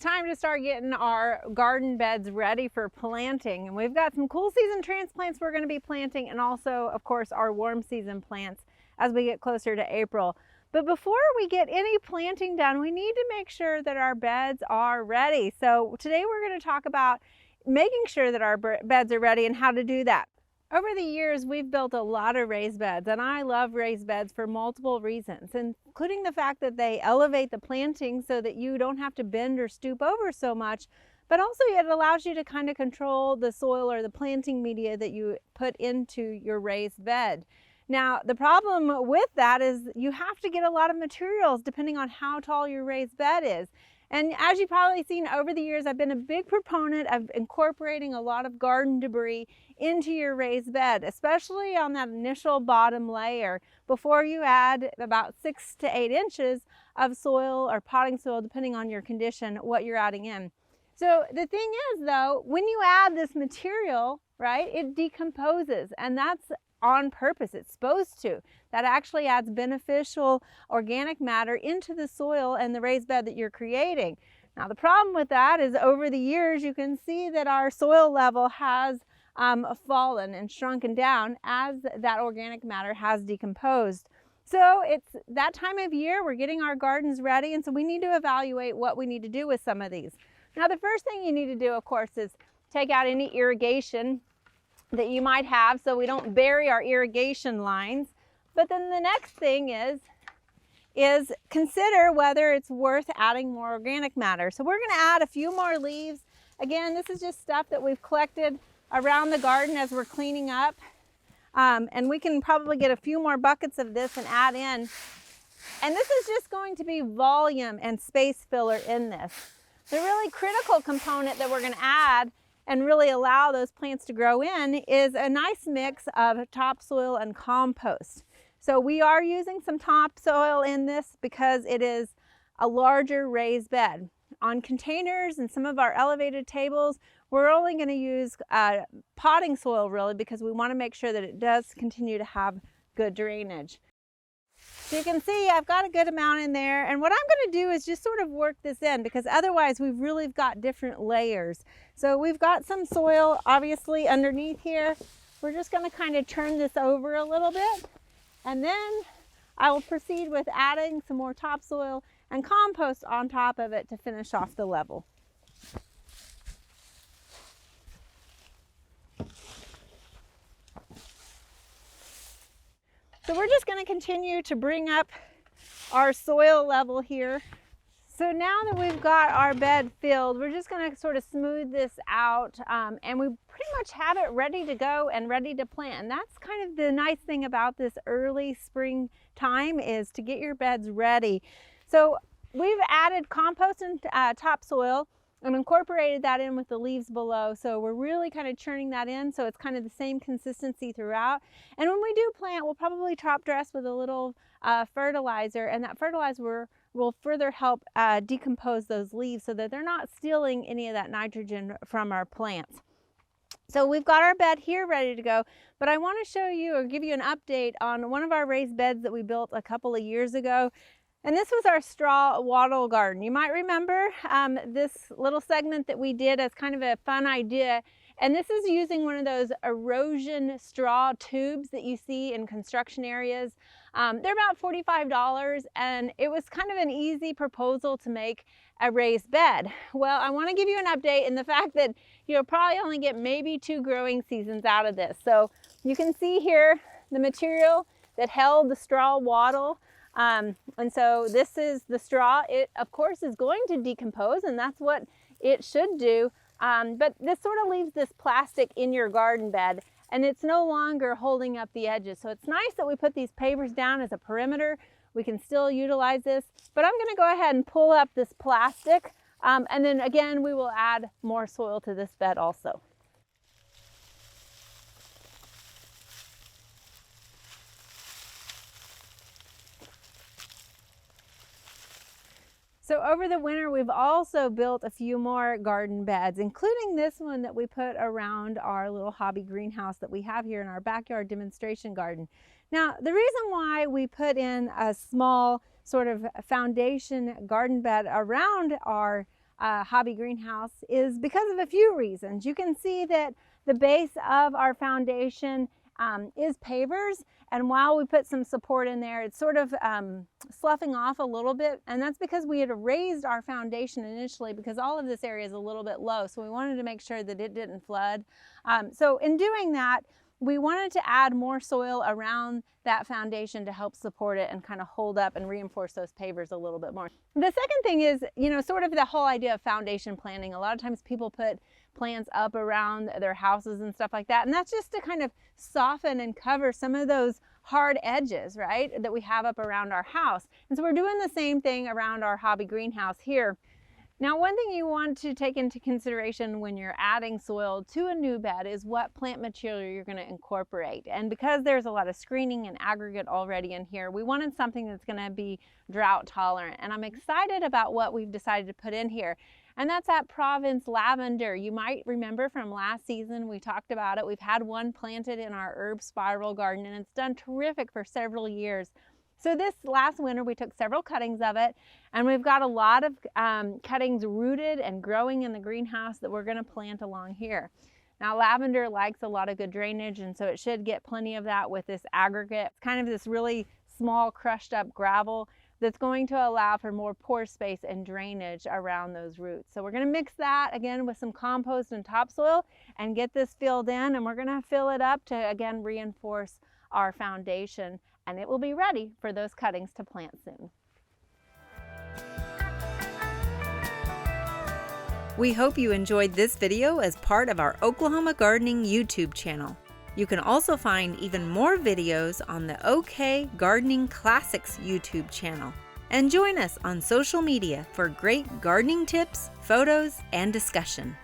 time to start getting our garden beds ready for planting. And we've got some cool season transplants we're going to be planting, and also, of course, our warm season plants as we get closer to April. But before we get any planting done, we need to make sure that our beds are ready. So today we're going to talk about making sure that our beds are ready and how to do that. Over the years, we've built a lot of raised beds, and I love raised beds for multiple reasons, including the fact that they elevate the planting so that you don't have to bend or stoop over so much, but also it allows you to kind of control the soil or the planting media that you put into your raised bed. Now, the problem with that is you have to get a lot of materials depending on how tall your raised bed is. And as you've probably seen over the years, I've been a big proponent of incorporating a lot of garden debris into your raised bed, especially on that initial bottom layer before you add about 6 to 8 inches of soil or potting soil, depending on your condition, what you're adding in. So the thing is though, when you add this material, right, it decomposes, and that's on purpose. It's supposed to. That actually adds beneficial organic matter into the soil and the raised bed that you're creating. Now the problem with that is over the years you can see that our soil level has fallen and shrunken down as that organic matter has decomposed. So it's that time of year, we're getting our gardens ready, and so we need to evaluate what we need to do with some of these. Now the first thing you need to do, of course, is take out any irrigation that you might have so we don't bury our irrigation lines. But then the next thing is consider whether it's worth adding more organic matter. So we're going to add a few more leaves. Again, this is just stuff that we've collected around the garden as we're cleaning up. And we can probably get a few more buckets of this and add in. And this is just going to be volume and space filler in this. The really critical component that we're going to add and really allow those plants to grow in is a nice mix of topsoil and compost. So we are using some topsoil in this because it is a larger raised bed. On containers and some of our elevated tables, we're only going to use potting soil really, because we want to make sure that it does continue to have good drainage. So you can see I've got a good amount in there, and what I'm going to do is just sort of work this in, because otherwise we've really got different layers. So we've got some soil obviously underneath here. We're just going to kind of turn this over a little bit, and then I will proceed with adding some more topsoil and compost on top of it to finish off the level. So we're just going to continue to bring up our soil level here. So now that we've got our bed filled, we're just going to sort of smooth this out, and we pretty much have it ready to go and ready to plant. And that's kind of the nice thing about this early spring time, is to get your beds ready. So we've added compost and topsoil and incorporated that in with the leaves below. So we're really kind of churning that in so it's kind of the same consistency throughout. And when we do plant, we'll probably top dress with a little fertilizer, and that fertilizer will further help decompose those leaves so that they're not stealing any of that nitrogen from our plants. So we've got our bed here ready to go, but I want to show you or give you an update on one of our raised beds that we built a couple of years ago. And this was our straw wattle garden. You might remember this little segment that we did as kind of a fun idea. And this is using one of those erosion straw tubes that you see in construction areas. They're about $45, and it was kind of an easy proposal to make a raised bed. Well, I want to give you an update in the fact that you'll probably only get maybe 2 growing seasons out of this. So you can see here the material that held the straw wattle. And so this is the straw. It of course is going to decompose, and that's what it should do. But this sort of leaves this plastic in your garden bed, and it's no longer holding up the edges. So it's nice that we put these pavers down as a perimeter. We can still utilize this, but I'm going to go ahead and pull up this plastic, and then again we will add more soil to this bed also. So over the winter, we've also built a few more garden beds, including this one that we put around our little hobby greenhouse that we have here in our backyard demonstration garden. Now, the reason why we put in a small sort of foundation garden bed around our hobby greenhouse is because of a few reasons. You can see that the base of our foundation is pavers, and while we put some support in there, it's sort of sloughing off a little bit, and that's because we had raised our foundation initially because all of this area is a little bit low, so we wanted to make sure that it didn't flood. So in doing that, we wanted to add more soil around that foundation to help support it and kind of hold up and reinforce those pavers a little bit more. The second thing is, sort of the whole idea of foundation planting. A lot of times people put plants up around their houses and stuff like that, and that's just to kind of soften and cover some of those hard edges, right, that we have up around our house. And so we're doing the same thing around our hobby greenhouse here. Now, one thing you want to take into consideration when you're adding soil to a new bed is what plant material you're going to incorporate. And because there's a lot of screening and aggregate already in here, we wanted something that's going to be drought tolerant. And I'm excited about what we've decided to put in here. And that's that Provence lavender. You might remember from last season, we talked about it. We've had one planted in our herb spiral garden, and it's done terrific for several years. So this last winter, we took several cuttings of it, and we've got a lot of cuttings rooted and growing in the greenhouse that we're going to plant along here. Now, lavender likes a lot of good drainage, and so it should get plenty of that with this aggregate. It's kind of this really small crushed up gravel that's going to allow for more pore space and drainage around those roots. So we're going to mix that again with some compost and topsoil and get this filled in, and we're going to fill it up to again reinforce our foundation, and it will be ready for those cuttings to plant soon. We hope you enjoyed this video as part of our Oklahoma Gardening YouTube channel. You can also find even more videos on the OK Gardening Classics YouTube channel. And join us on social media for great gardening tips, photos, and discussion.